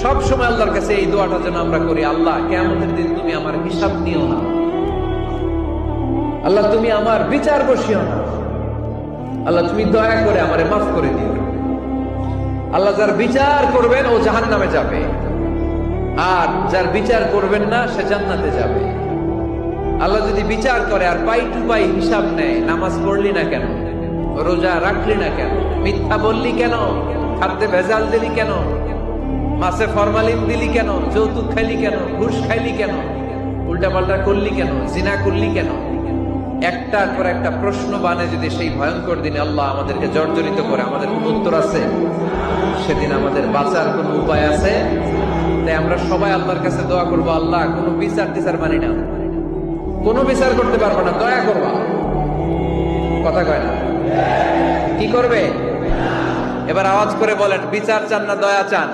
সব সময় আল্লাহর কাছে এই দোয়াটা যেন আমরা করি, আল্লাহ কিয়ামতের দিন তুমি আমার হিসাব নিও না, আল্লাহ তুমি আমার বিচার বসিও না, আল্লাহ তুমি দয়া করে আমারে মাফ করে দিও। আল্লাহ যার বিচার করবেন ও জাহান্নামে যাবে, আর যার বিচার করবেন না সে জান্নাতে যাবে। আল্লাহ যদি বিচার করে আর পাই টু পাই হিসাব নেয়, নামাজ পড়লি না কেন, রোজা রাখলি না কেন, মিথ্যা বললি কেন, খাদ্যে ভেজাল দিলি কেন, মাছে ফরমালিন দিলি কেন, যৌতুক খাইলি কেন, ঘুষ খাইলি কেন, উল্টাপাল্টা করলি কেন, জিনা করলি কেন, একটার পর একটা প্রশ্ন বানে যদি সেই ভয়ঙ্কর দিনে আল্লাহ আমাদেরকে জর্জরিত করে, আমাদের কোন উত্তর আছে? সেদিন আমাদের বাঁচার কোন উপায় আছে? তাই আমরা সবাই আল্লাহর কাছে দোয়া করবো, আল্লাহ কোনো বিচার টিচার মানি না, কোনো বিচার করতে পারবো না, দয়া করবা। কথা কয় না? কি করবে? এবার আওয়াজ করে বলেন, বিচার চান না দয়া চান?